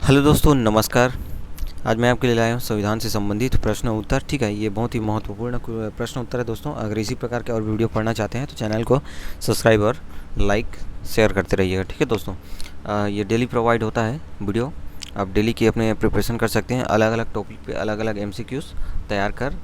Hello दोस्तों, नमस्कार। आज मैं आपके लिए लाया हूँ संविधान से संबंधित प्रश्न उत्तर। ठीक है, ये बहुत ही महत्वपूर्ण प्रश्न उत्तर है दोस्तों। अगर इसी प्रकार के और वीडियो पढ़ना चाहते हैं तो चैनल को सब्सक्राइब और लाइक शेयर करते रहिएगा। ठीक है दोस्तों, ये डेली प्रोवाइड होता है वीडियो। आप डेली की अपने प्रिपरेशन कर सकते हैं। अलग अलग टॉपिक पे अलग अलग MCQs तैयार कर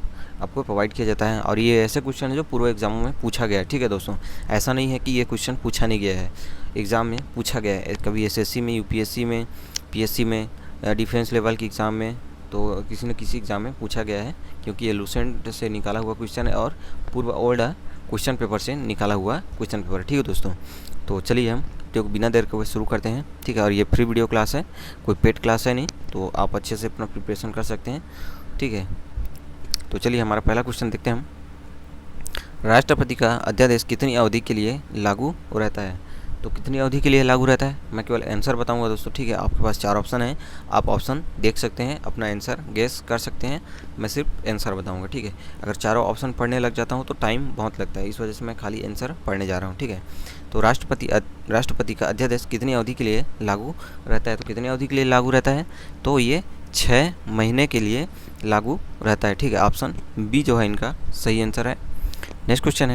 आपको प्रोवाइड किया जाता है। और ये ऐसे क्वेश्चन है जो पूर्व एग्जामों में पूछा गया है। ठीक है दोस्तों, ऐसा नहीं है कि ये क्वेश्चन पूछा नहीं गया है, एग्ज़ाम में पूछा गया है। कभी SSC में, UPSC में, PSC में, डिफेंस लेवल की एग्ज़ाम में, तो किसी न किसी एग्ज़ाम में पूछा गया है, क्योंकि ये लूसेंट से निकाला हुआ क्वेश्चन है और पूर्व ओल्ड क्वेश्चन पेपर से निकाला हुआ क्वेश्चन पेपर है। ठीक है दोस्तों, तो चलिए हम वीडियो को बिना देर के शुरू करते हैं। ठीक है, और ये फ्री वीडियो क्लास है, कोई पेड क्लास है नहीं, तो आप अच्छे से अपना प्रिपरेशन कर सकते हैं। ठीक है, तो चलिए हमारा पहला क्वेश्चन देखते हैं हम। राष्ट्रपति का अध्यादेश कितनी अवधि के लिए लागू रहता है? तो कितनी अवधि के लिए लागू रहता है, मैं केवल आंसर बताऊंगा दोस्तों। ठीक है, आपके पास 4 ऑप्शन हैं, आप ऑप्शन देख सकते हैं, अपना आंसर गेस कर सकते हैं। मैं सिर्फ आंसर बताऊंगा। ठीक है, अगर चारों ऑप्शन पढ़ने लग जाता हूं तो टाइम बहुत लगता है, इस वजह से मैं खाली आंसर पढ़ने जा रहा हूं। ठीक है, तो राष्ट्रपति का अध्यादेश कितनी अवधि के लिए लागू रहता है? तो कितनी अवधि के लिए लागू रहता है? तो ये 6 महीने के लिए लागू रहता है। ठीक है, ऑप्शन बी जो है इनका सही आंसर है। नेक्स्ट क्वेश्चन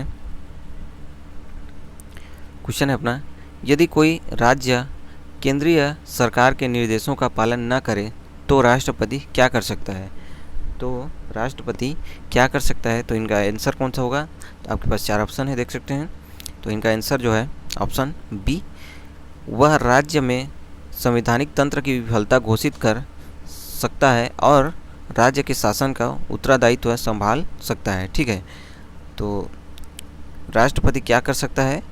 है अपना, यदि कोई राज्य केंद्रीय सरकार के निर्देशों का पालन न करे तो राष्ट्रपति क्या कर सकता है? तो राष्ट्रपति क्या कर सकता है, तो इनका आंसर कौन सा होगा? तो आपके पास 4 ऑप्शन है, देख सकते हैं। तो इनका आंसर जो है ऑप्शन बी, वह राज्य में संवैधानिक तंत्र की विफलता घोषित कर सकता है और राज्य के शासन का उत्तरदायित्व संभाल सकता है। ठीक है, तो राष्ट्रपति क्या कर सकता है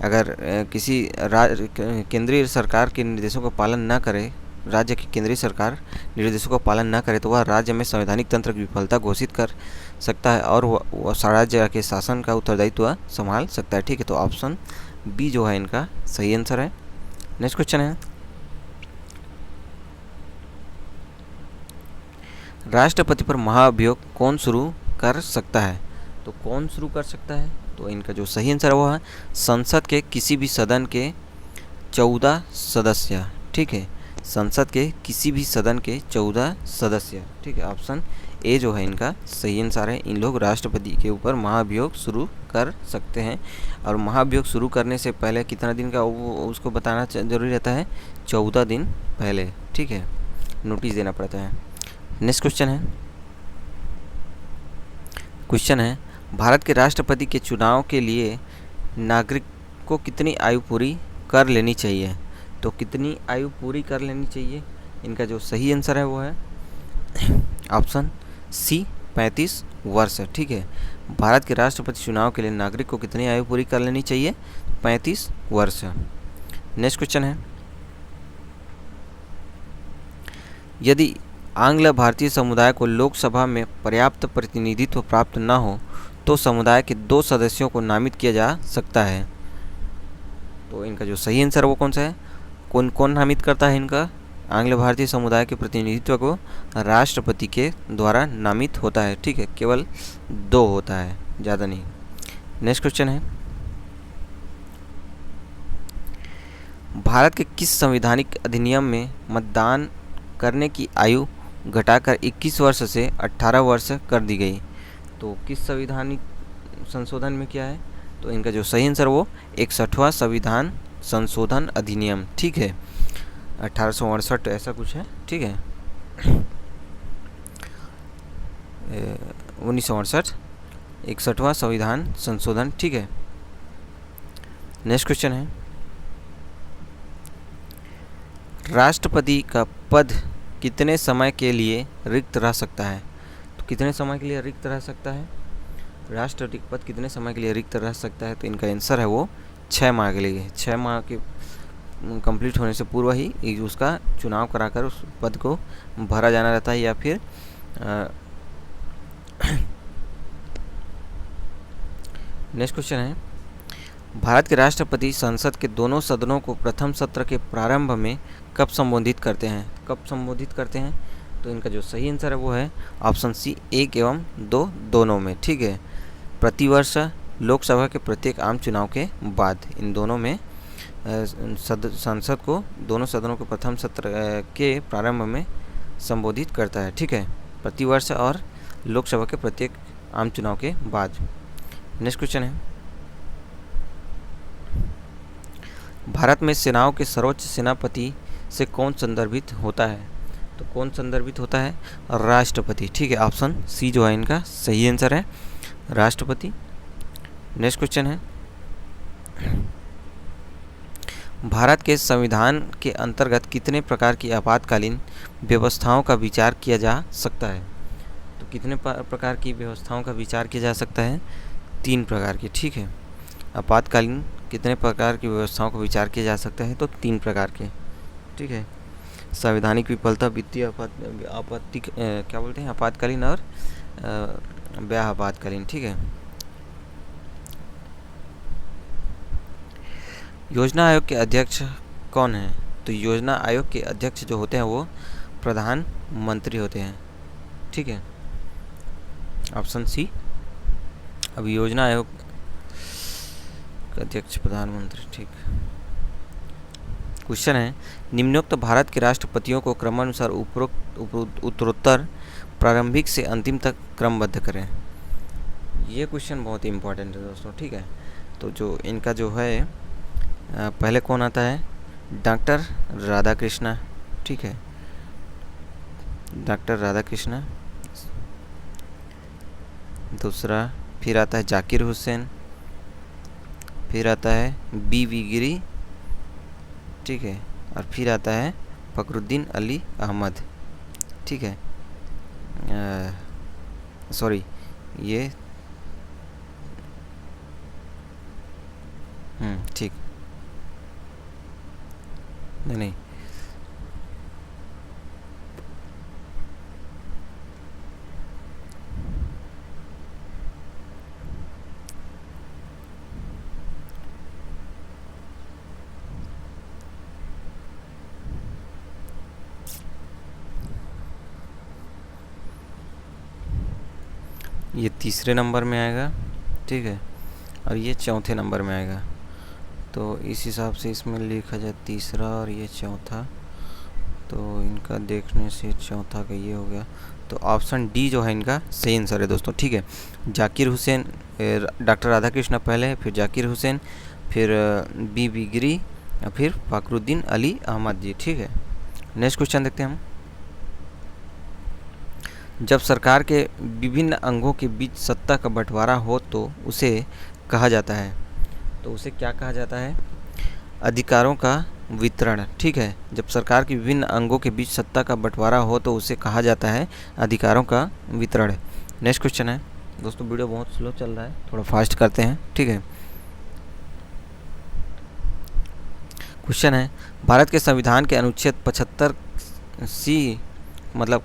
अगर किसी केंद्रीय सरकार के निर्देशों का पालन न करे, राज्य की केंद्रीय सरकार निर्देशों का पालन न करे, तो वह राज्य में संवैधानिक तंत्र की विफलता घोषित कर सकता है और वह राज्य के शासन का उत्तरदायित्व संभाल सकता है। ठीक है, तो ऑप्शन बी जो है इनका सही आंसर है। नेक्स्ट क्वेश्चन है, राष्ट्रपति पर महाभियोग कौन शुरू कर सकता है? तो कौन शुरू कर सकता है? तो इनका जो सही आंसर है वो है संसद के किसी भी सदन के 14 सदस्य। ठीक है, संसद के किसी भी सदन के 14 सदस्य। ठीक है, ऑप्शन ए जो है इनका सही आंसर है। इन लोग राष्ट्रपति के ऊपर महाभियोग शुरू कर सकते हैं, और महाभियोग शुरू करने से पहले कितना दिन का उसको बताना जरूरी रहता है? 14 दिन पहले। ठीक है, नोटिस देना पड़ता है। नेक्स्ट क्वेश्चन है, भारत के राष्ट्रपति के चुनाव के लिए नागरिक को कितनी आयु पूरी कर लेनी चाहिए? तो कितनी आयु पूरी कर लेनी चाहिए? इनका जो सही आंसर है वो है ऑप्शन सी, 35 वर्ष। ठीक है, भारत के राष्ट्रपति चुनाव के लिए नागरिक को कितनी आयु पूरी कर लेनी चाहिए? 35 वर्ष। नेक्स्ट क्वेश्चन है, यदि आंग्ल भारतीय समुदाय को लोकसभा में पर्याप्त प्रतिनिधित्व प्राप्त न हो तो समुदाय के 2 सदस्यों को नामित किया जा सकता है। तो इनका जो सही आंसर वो कौन सा है? कौन कौन नामित करता है इनका आंग्ल भारतीय समुदाय के प्रतिनिधित्व को? राष्ट्रपति के द्वारा नामित होता है। ठीक है, केवल 2 होता है, ज़्यादा नहीं। नेक्स्ट क्वेश्चन है, भारत के किस संवैधानिक अधिनियम में मतदान करने की आयु घटाकर 21 वर्ष से 18 वर्ष कर दी गई? तो किस संवैधानिक संशोधन में क्या है? तो इनका जो सही आंसर वो 61वां संविधान संशोधन अधिनियम। ठीक है, 1868 ऐसा कुछ है। ठीक है, 1968 61वां संविधान संशोधन। ठीक है, नेक्स्ट क्वेश्चन है, राष्ट्रपति का पद कितने समय के लिए रिक्त रह सकता है? तो कितने समय के लिए रिक्त रह सकता है? राष्ट्रपति का पद कितने समय के लिए रिक्त रह सकता है? तो इनका आंसर है वो 6 माह के लिए। 6 माह के कंप्लीट होने से पूर्व ही उसका चुनाव कराकर उस पद को भरा जाना रहता है, या फिर नेक्स्ट क्वेश्चन है, भारत के राष्ट्रपति संसद के दोनों सदनों को प्रथम सत्र के प्रारंभ में कब संबोधित करते हैं? कब संबोधित करते हैं? तो इनका जो सही आंसर है वो है ऑप्शन सी, 1 एवं 2 दोनों में। ठीक है, प्रतिवर्ष लोकसभा के प्रत्येक आम चुनाव के बाद इन दोनों में संसद को दोनों सदनों के प्रथम सत्र के प्रारंभ में संबोधित करता है, ठीक है, प्रतिवर्ष और लोकसभा के प्रत्येक आम चुनाव के बाद। नेक्स्ट क्वेश्चन है, भारत में सेनाओं के सर्वोच्च सेनापति से कौन संदर्भित होता है? तो कौन संदर्भित होता है? राष्ट्रपति, ठीक है, ऑप्शन सी जो है इनका सही आंसर है, राष्ट्रपति। नेक्स्ट क्वेश्चन है, भारत के संविधान के अंतर्गत कितने प्रकार की आपातकालीन व्यवस्थाओं का विचार किया जा सकता है? तो कितने प्रकार की व्यवस्थाओं का विचार किया जा सकता है? 3 प्रकार की, ठीक है। आपातकालीन कितने प्रकार की व्यवस्थाओं का विचार किया जा सकता है? तो 3 प्रकार के, ठीक है। संवैधानिक विफलता, वित्तीय आपत्ति क्या बोलते हैं, आपातकालीन और व्याह आपातकालीन, ठीक है। योजना आयोग के अध्यक्ष कौन है? तो योजना आयोग के अध्यक्ष जो होते हैं वो प्रधानमंत्री होते हैं, ठीक है, ऑप्शन सी। अब योजना आयोग का अध्यक्ष प्रधानमंत्री, ठीक। क्वेश्चन है, निम्नोक्त भारत के राष्ट्रपतियों को क्रमानुसार उपरोक्त उत्तरोत्तर प्रारंभिक से अंतिम तक क्रमबद्ध करें। ये क्वेश्चन बहुत ही इंपॉर्टेंट है दोस्तों, ठीक है। तो जो इनका जो है पहले कौन आता है? डॉक्टर राधाकृष्ण, ठीक है, डॉक्टर राधाकृष्ण। दूसरा फिर आता है जाकिर हुसैन, फिर आता है बी.वी. गिरी, ठीक है, और फिर आता है फखरुद्दीन अली अहमद, ठीक है। सॉरी, ये ठीक, नहीं, ये तीसरे नंबर में आएगा, ठीक है, और ये चौथे नंबर में आएगा। तो इस हिसाब से इसमें लिखा जाए तीसरा और ये चौथा, तो इनका देखने से चौथा का ये हो गया। तो ऑप्शन डी जो है इनका सही आंसर है दोस्तों, ठीक है। जाकिर हुसैन, डॉक्टर राधाकृष्ण पहले, फिर जाकिर हुसैन, फिर बी.वी. गिरी, फिर फखरुद्दीन अली अहमद जी, ठीक है। नेक्स्ट क्वेश्चन देखते हैं हम। जब सरकार के विभिन्न अंगों के बीच सत्ता का बंटवारा हो तो उसे कहा जाता है, तो उसे क्या कहा जाता है? अधिकारों का वितरण, ठीक है। जब सरकार के विभिन्न अंगों के बीच सत्ता का बंटवारा हो तो उसे कहा जाता है अधिकारों का वितरण। नेक्स्ट क्वेश्चन है दोस्तों, वीडियो बहुत स्लो चल रहा है, थोड़ा फास्ट करते हैं, ठीक है। क्वेश्चन है, भारत के संविधान के अनुच्छेद 75 सी मतलब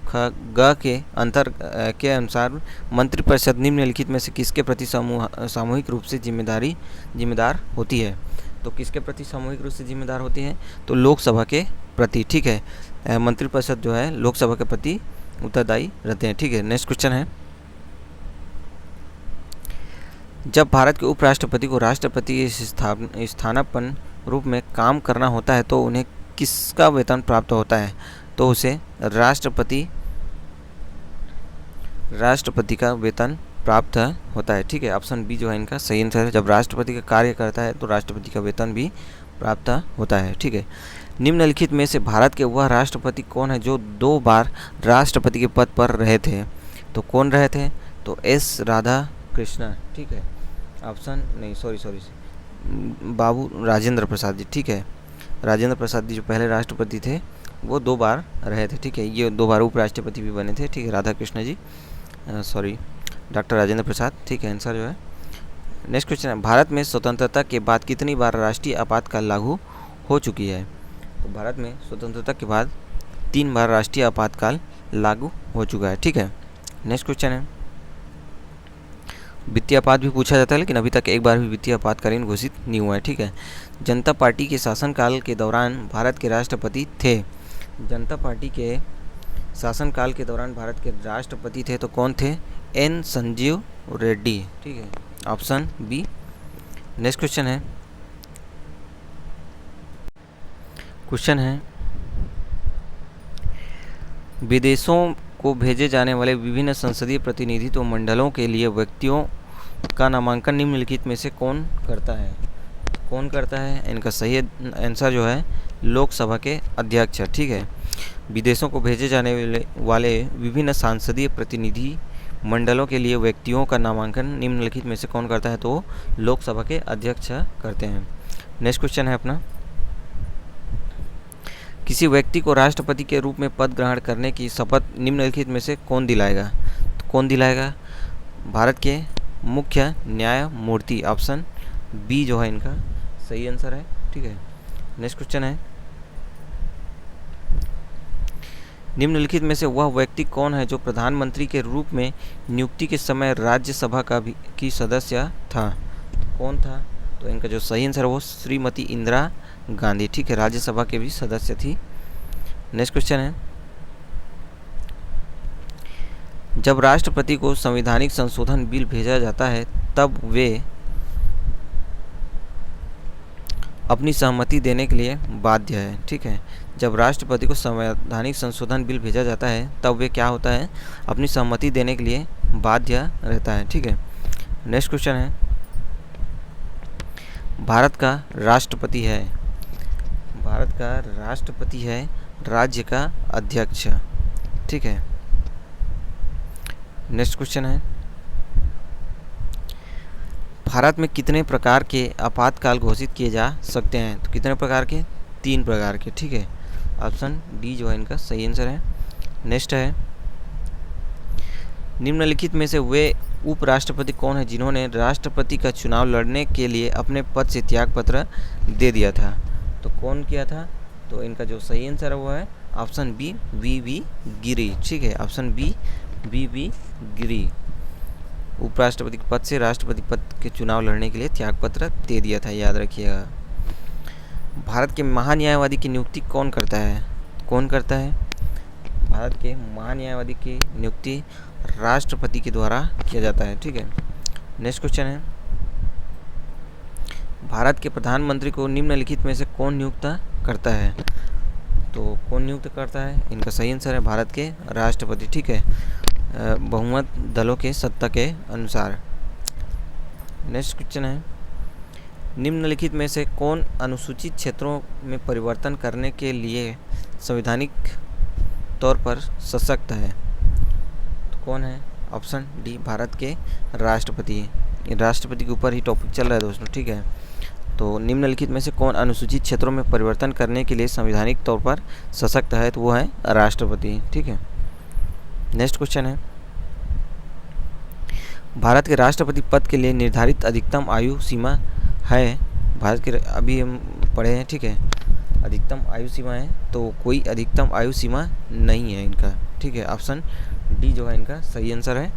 ग के अंतर के अनुसार मंत्रिपरिषद निम्नलिखित में से किसके प्रति सामूहिक रूप से जिम्मेदार होती है? तो किसके प्रति सामूहिक रूप से जिम्मेदार होती है? तो लोकसभा के प्रति, ठीक है। मंत्रिपरिषद जो है लोकसभा के प्रति उत्तरदायी रहते हैं, ठीक है। नेक्स्ट क्वेश्चन है, जब भारत के उपराष्ट्रपति को राष्ट्रपति के स्थानापन्न रूप में काम करना होता है तो उन्हें किसका वेतन प्राप्त होता है? तो उसे राष्ट्रपति का वेतन प्राप्त होता है, ठीक है। ऑप्शन बी जो है इनका सही आंसर है। जब राष्ट्रपति का कार्य करता है तो राष्ट्रपति का वेतन भी प्राप्त होता है, ठीक है। निम्नलिखित में से भारत के वह राष्ट्रपति कौन है जो 2 बार राष्ट्रपति के पद पर रहे थे? तो कौन रहे थे? तो एस राधाकृष्णन, ठीक है। ऑप्शन नहीं, सॉरी, बाबू राजेंद्र प्रसाद जी, ठीक है। राजेंद्र प्रसाद जी जो पहले राष्ट्रपति थे वो 2 बार रहे थे, ठीक है। ये 2 बार उपराष्ट्रपति भी बने थे, ठीक है। राधाकृष्ण जी, सॉरी, डॉक्टर राजेंद्र प्रसाद, ठीक है, आंसर जो है। नेक्स्ट क्वेश्चन है, भारत में स्वतंत्रता के बाद कितनी बार राष्ट्रीय आपातकाल लागू हो चुकी है? तो भारत में स्वतंत्रता के बाद 3 बार राष्ट्रीय आपातकाल लागू हो चुका है, ठीक है। नेक्स्ट क्वेश्चन है, वित्तीय आपात भी पूछा जाता है लेकिन अभी तक एक बार भी वित्तीय आपातकालीन घोषित नहीं हुआ है, ठीक है। जनता पार्टी के शासनकाल के दौरान भारत के राष्ट्रपति थे, जनता पार्टी के शासनकाल के दौरान भारत के राष्ट्रपति थे तो कौन थे? एन संजीव रेड्डी, ठीक है, ऑप्शन बी। नेक्स्ट क्वेश्चन है, क्वेश्चन है, विदेशों को भेजे जाने वाले विभिन्न संसदीय प्रतिनिधित्व मंडलों के लिए व्यक्तियों का नामांकन निम्नलिखित में से कौन करता है? कौन करता है? इनका सही आंसर जो है लोकसभा के अध्यक्ष, ठीक है। विदेशों को भेजे जाने वाले विभिन्न सांसदीय प्रतिनिधि मंडलों के लिए व्यक्तियों का नामांकन निम्नलिखित में से कौन करता है? तो लोकसभा के अध्यक्ष करते हैं। नेक्स्ट क्वेश्चन है अपना, किसी व्यक्ति को राष्ट्रपति के रूप में पद ग्रहण करने की शपथ निम्नलिखित में से कौन दिलाएगा? तो कौन दिलाएगा? भारत के मुख्य न्यायमूर्ति, ऑप्शन बी जो है इनका सही आंसर है, ठीक है। नेक्स्ट क्वेश्चन है, निम्नलिखित में से वह व्यक्ति कौन है जो प्रधानमंत्री के रूप में नियुक्ति के समय राज्यसभा की सदस्य था? तो कौन था? तो इनका जो सही आंसर है वो श्रीमती इंदिरा गांधी, ठीक है, राज्यसभा के भी सदस्य थी। नेक्स्ट क्वेश्चन है, जब राष्ट्रपति को संवैधानिक संशोधन बिल भेजा जाता है तब वे अपनी सहमति देने के लिए बाध्य है, ठीक है। जब राष्ट्रपति को संवैधानिक संशोधन बिल भेजा जाता है तब वे क्या होता है? अपनी सहमति देने के लिए बाध्य रहता है, ठीक है। नेक्स्ट क्वेश्चन है, भारत का राष्ट्रपति है, भारत का राष्ट्रपति है राज्य का अध्यक्ष, ठीक है। नेक्स्ट क्वेश्चन है, भारत में कितने प्रकार के आपातकाल घोषित किए जा सकते हैं? तो कितने प्रकार के? 3 प्रकार के, ठीक है। ऑप्शन डी जो है इनका सही आंसर है। नेक्स्ट है, निम्नलिखित में से वे उपराष्ट्रपति कौन है जिन्होंने राष्ट्रपति का चुनाव लड़ने के लिए अपने पद से त्यागपत्र दे दिया था? तो कौन किया था? तो इनका जो सही आंसर है वो है ऑप्शन बी, वी गिरी, ठीक है। ऑप्शन बी, वी गिरी, उपराष्ट्रपति के पद से राष्ट्रपति पद के चुनाव लड़ने के लिए त्यागपत्र दे दिया था, याद रखिएगा। भारत के महान्यायवादी की नियुक्ति कौन करता है? कौन करता है? भारत के महान्यायवादी की नियुक्ति राष्ट्रपति के द्वारा किया जाता है, ठीक है। नेक्स्ट क्वेश्चन है, भारत के प्रधानमंत्री को निम्नलिखित में से कौन नियुक्त करता है? तो कौन नियुक्त करता है? इनका सही आंसर है भारत के राष्ट्रपति, ठीक है, बहुमत दलों के सत्ता के अनुसार। नेक्स्ट क्वेश्चन है, निम्नलिखित में से कौन अनुसूचित क्षेत्रों में परिवर्तन करने के लिए संवैधानिक तौर पर सशक्त है? तो कौन है? ऑप्शन डी, भारत के राष्ट्रपति। राष्ट्रपति के ऊपर ही टॉपिक चल रहा है दोस्तों, ठीक है। तो निम्नलिखित में से कौन अनुसूचित क्षेत्रों में परिवर्तन करने के लिए संवैधानिक तौर पर सशक्त है? तो वो है राष्ट्रपति, ठीक है। नेक्स्ट क्वेश्चन है, भारत के राष्ट्रपति पद के लिए निर्धारित अधिकतम आयु सीमा है? भारत के अभी हम पढ़े हैं, ठीक है, अधिकतम आयु सीमा है, तो कोई अधिकतम आयु सीमा नहीं है इनका, ठीक है। ऑप्शन डी जो है इनका सही आंसर है।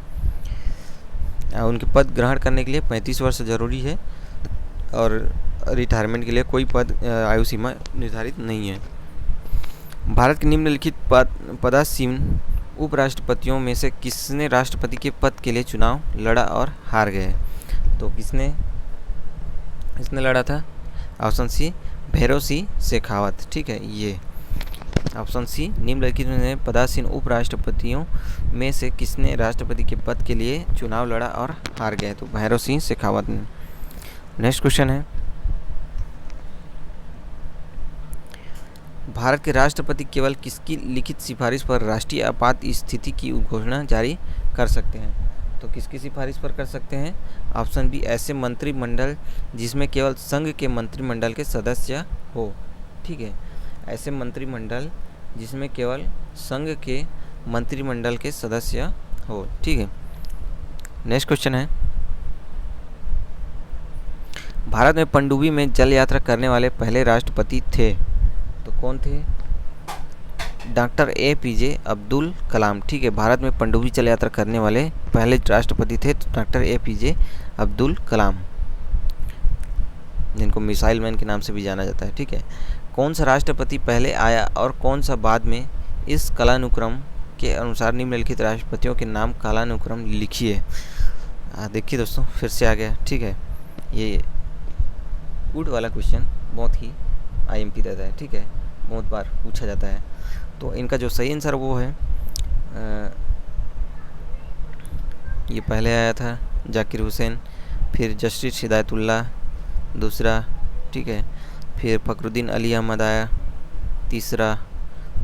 उनके पद ग्रहण करने के लिए 35 वर्ष जरूरी है और रिटायरमेंट के लिए कोई पद आयु सीमा निर्धारित नहीं है। भारत के निम्नलिखित पदासीन उपराष्ट्रपतियों में से किसने राष्ट्रपति के पद के लिए चुनाव लड़ा और हार गए? तो किसने लड़ा था? ऑप्शन सी, भैरव सिंह शेखावत, ठीक है। ये ऑप्शन सी, निम्नलिखित में पदासीन उपराष्ट्रपतियों में से किसने राष्ट्रपति के पद के लिए चुनाव लड़ा और हार गए? तो भैरव सिंह शेखावत ने। नेक्स्ट क्वेश्चन है, भारत के राष्ट्रपति केवल किसकी लिखित सिफारिश पर राष्ट्रीय आपात स्थिति की घोषणा जारी कर सकते हैं? तो किसकी सिफारिश पर कर सकते हैं? ऑप्शन बी, ऐसे मंत्रिमंडल जिसमें केवल संघ के मंत्रिमंडल के सदस्य हो, ठीक है। ऐसे मंत्रिमंडल जिसमें केवल संघ के मंत्रिमंडल के सदस्य हो, ठीक है। नेक्स्ट क्वेश्चन है, भारत में पनडुब्बी में जल यात्रा करने वाले पहले राष्ट्रपति थे? तो कौन थे? डॉक्टर APJ अब्दुल कलाम, ठीक है। भारत में पनडुब्बी जल यात्रा करने वाले पहले राष्ट्रपति थे तो डॉक्टर APJ अब्दुल कलाम, जिनको मिसाइल मैन के नाम से भी जाना जाता है, ठीक है। कौन सा राष्ट्रपति पहले आया और कौन सा बाद में? इस कालानुक्रम के अनुसार निम्नलिखित राष्ट्रपतियों के नाम कालानुक्रम लिखिए। देखिए दोस्तों, फिर से आ गया, ठीक है। ये गुड वाला क्वेश्चन बहुत ही IMP रहता है, ठीक है, बहुत बार पूछा जाता है। तो इनका जो सही आंसर वो है ये पहले आया था जाकिर हुसैन, फिर जस्टिस हिदायतुल्लाह दूसरा, ठीक है, फिर फ़खरुद्दीन अली अहमद आया तीसरा,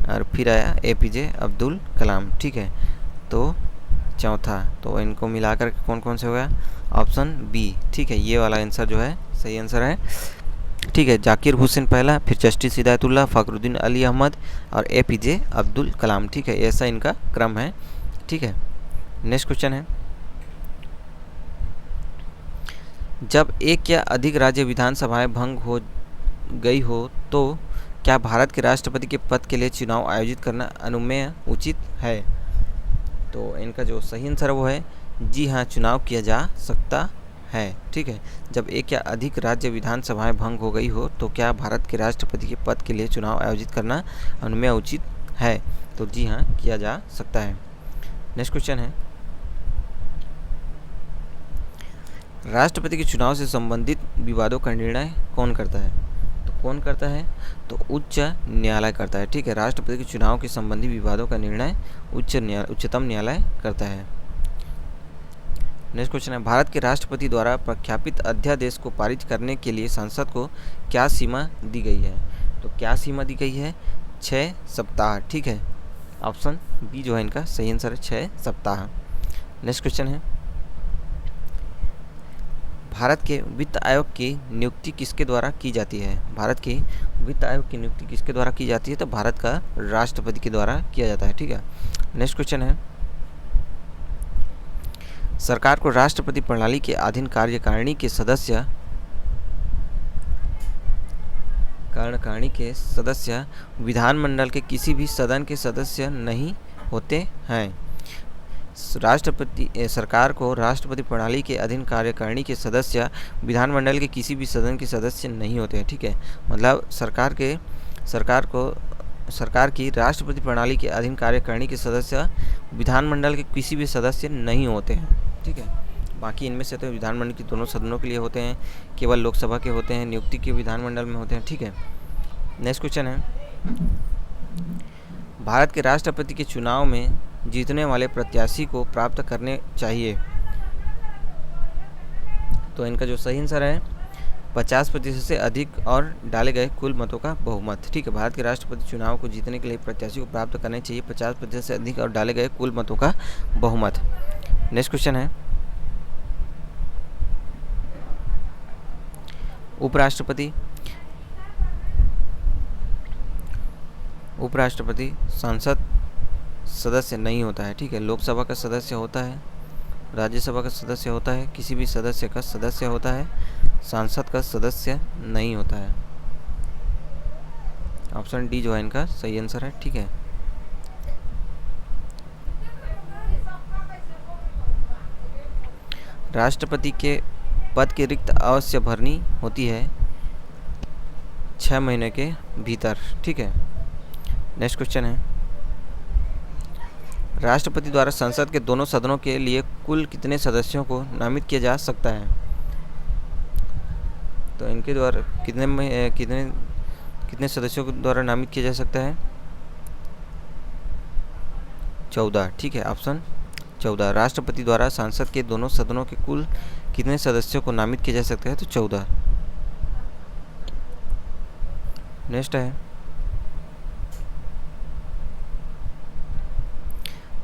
और फिर आया APJ अब्दुल कलाम, ठीक है, तो चौथा। तो इनको मिलाकर कौन कौन से हो गया? ऑप्शन बी, ठीक है, ये वाला आंसर जो है सही आंसर है, ठीक है। जाकिर हुसैन पहला, फिर जस्टिस हिदायतुल्लाह, फ़खरुद्दीन अली अहमद और APJ अब्दुल कलाम, ठीक है, ऐसा इनका क्रम है, ठीक है। नेक्स्ट क्वेश्चन है, जब एक या अधिक राज्य विधानसभाएं भंग हो गई हो तो क्या भारत के राष्ट्रपति के पद के लिए चुनाव आयोजित करना अनुमेय उचित है? तो इनका जो सही आंसर वो है जी हाँ, चुनाव किया जा सकता है, ठीक है। जब एक या अधिक राज्य विधानसभाएं भंग हो गई हो तो क्या भारत के राष्ट्रपति के पद के लिए चुनाव आयोजित करना अनुमेय उचित है? तो जी हाँ, किया जा सकता है। नेक्स्ट क्वेश्चन है, राष्ट्रपति के चुनाव से संबंधित विवादों का निर्णय कौन करता है? तो कौन करता है? तो उच्च न्यायालय करता है, ठीक है। राष्ट्रपति के चुनाव के संबंधी विवादों का निर्णय उच्चतम न्यायालय करता है। नेक्स्ट क्वेश्चन है, भारत के राष्ट्रपति द्वारा प्रख्यापित अध्यादेश को पारित करने के लिए संसद को क्या सीमा दी गई है? तो क्या सीमा दी गई है? 6 सप्ताह, ठीक है। ऑप्शन बी जो है इनका सही आंसर है, 6 सप्ताह। नेक्स्ट क्वेश्चन है, भारत के वित्त आयोग की नियुक्ति किसके द्वारा की जाती है? भारत के वित्त आयोग की नियुक्ति किसके द्वारा की जाती है? तो भारत का राष्ट्रपति के द्वारा किया जाता है, ठीक है। नेक्स्ट क्वेश्चन है, सरकार को राष्ट्रपति प्रणाली के अधीन कार्यकारिणी के सदस्य विधानमंडल के किसी भी सदन के सदस्य नहीं होते हैं। सरकार को राष्ट्रपति प्रणाली के अधीन कार्यकारिणी के सदस्य विधानमंडल के किसी भी सदन के सदस्य नहीं होते हैं, ठीक है। मतलब सरकार की राष्ट्रपति प्रणाली के अधीन कार्यकारिणी के सदस्य विधानमंडल के किसी भी सदस्य नहीं होते हैं, ठीक है। बाकी इनमें से तो विधानमंडल की दोनों सदनों के लिए होते हैं, केवल लोकसभा के होते हैं, नियुक्ति के विधानमंडल में होते हैं, ठीक है। नेक्स्ट क्वेश्चन है, भारत के राष्ट्रपति के चुनाव में जीतने वाले प्रत्याशी को प्राप्त करने चाहिए। तो इनका जो सही आंसर है 50% से अधिक और डाले गए कुल मतों का बहुमत, ठीक है। भारत के राष्ट्रपति चुनाव को जीतने के लिए प्रत्याशी को प्राप्त करने चाहिए 50% से अधिक और डाले गए कुल मतों का बहुमत। नेक्स्ट क्वेश्चन है, उपराष्ट्रपति संसद सदस्य नहीं होता है, ठीक है। लोकसभा का सदस्य होता है, राज्यसभा का सदस्य होता है, किसी भी सदस्य का सदस्य होता है, सांसद का सदस्य नहीं होता है। ऑप्शन डी जो है इनका सही आंसर है, ठीक है। राष्ट्रपति के पद की रिक्त अवश्य भरनी होती है 6 महीने के भीतर, ठीक है। नेक्स्ट क्वेश्चन है, राष्ट्रपति द्वारा संसद के दोनों सदनों के लिए कुल कितने सदस्यों को नामित किया जा सकता है? तो इनके द्वारा कितने सदस्यों के द्वारा नामित किया जा सकता है? 14, ठीक है। ऑप्शन 14, राष्ट्रपति द्वारा संसद के दोनों सदनों के कुल कितने सदस्यों को नामित किया जा सकता है? तो 14। नेक्स्ट है,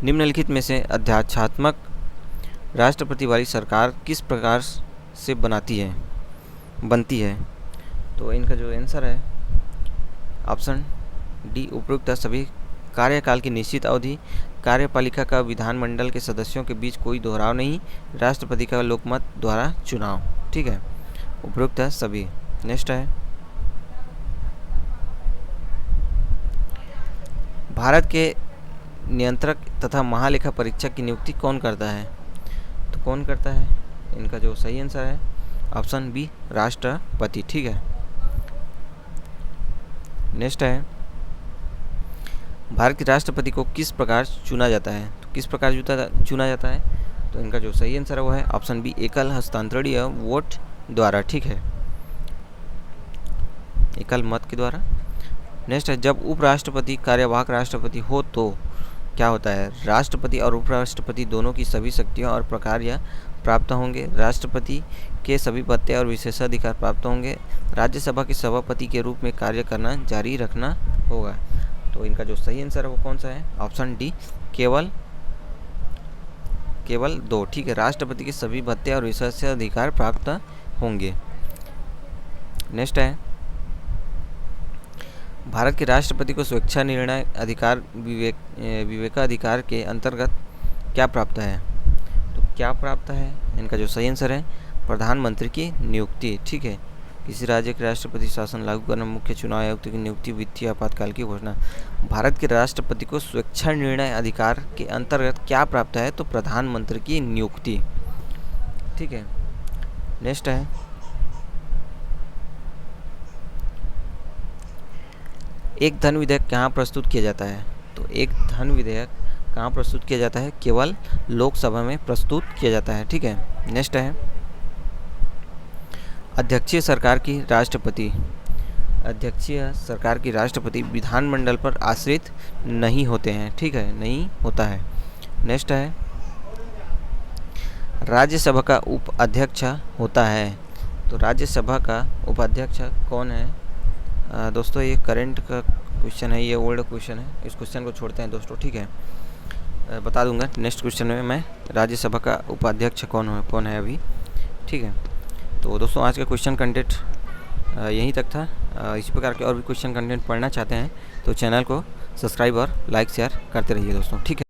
निम्नलिखित में से अध्यादेशात्मक राष्ट्रपति वाली सरकार किस प्रकार से बनती है? तो इनका जो आंसर है ऑप्शन डी, उपयुक्त सभी कार्यकाल की निश्चित अवधि, कार्यपालिका का विधानमंडल के सदस्यों के बीच कोई दोहराव नहीं, राष्ट्रपति का लोकमत द्वारा चुनाव, ठीक है। उपयुक्त सभी। नेक्स्ट है, भारत के नियंत्रक तथा महालेखा परीक्षक की नियुक्ति कौन करता है? तो कौन करता है? इनका जो सही आंसर है ऑप्शन बी, राष्ट्रपति, ठीक है। नेक्स्ट है, भारत के राष्ट्रपति को किस प्रकार चुना जाता है? तो किस प्रकार चुना जाता है? तो इनका जो सही आंसर है वो है ऑप्शन बी, एकल हस्तांतरणीय वोट द्वारा, ठीक है, एकल मत के द्वारा। नेक्स्ट है, जब उपराष्ट्रपति कार्यवाहक राष्ट्रपति हो तो क्या होता है? राष्ट्रपति और उपराष्ट्रपति दोनों की सभी शक्तियाँ और प्रकार प्राप्त होंगे। राष्ट्रपति के सभी भत्ते और विशेषाधिकार प्राप्त होंगे। राज्यसभा के सभापति के रूप में कार्य करना जारी रखना होगा। तो इनका जो सही आंसर है वो कौन सा है? ऑप्शन डी, केवल 2। ठीक है, राष्ट्रपति के सभी भत्ते और विशेषाधिकार प्राप्त होंगे। नेक्स्ट है, भारत के राष्ट्रपति को स्वेच्छा निर्णय अधिकार विवेकाधिकार के अंतर्गत क्या प्राप्त है? तो क्या प्राप्त है? इनका जो सही आंसर है प्रधानमंत्री की नियुक्ति। ठीक है, किसी राज्य के राष्ट्रपति शासन लागू करना, मुख्य चुनाव आयुक्त की नियुक्ति, वित्तीय आपातकाल की घोषणा। भारत के राष्ट्रपति को स्वेच्छा निर्णय अधिकार के अंतर्गत क्या प्राप्त है? तो प्रधानमंत्री की नियुक्ति। ठीक है, नेक्स्ट है, एक धन विधेयक कहाँ प्रस्तुत किया जाता है? तो एक धन विधेयक कहाँ प्रस्तुत किया जाता है? केवल लोकसभा में प्रस्तुत किया जाता है। ठीक है, नेक्स्ट है, अध्यक्षीय सरकार की राष्ट्रपति विधानमंडल पर आश्रित नहीं होते हैं। ठीक है, नहीं होता है। नेक्स्ट है, राज्यसभा का उपाध्यक्ष होता है। तो राज्यसभा का उपाध्यक्ष कौन है? दोस्तों ये करंट का क्वेश्चन है, ये ओल्ड क्वेश्चन है, इस क्वेश्चन को छोड़ते हैं दोस्तों। ठीक है, बता दूंगा नेक्स्ट क्वेश्चन में मैं राज्यसभा का उपाध्यक्ष कौन है अभी। ठीक है, तो दोस्तों आज का क्वेश्चन कंटेंट यहीं तक था। इसी प्रकार के और भी क्वेश्चन कंटेंट पढ़ना चाहते हैं तो चैनल को सब्सक्राइब और लाइक शेयर करते रहिए दोस्तों। ठीक है।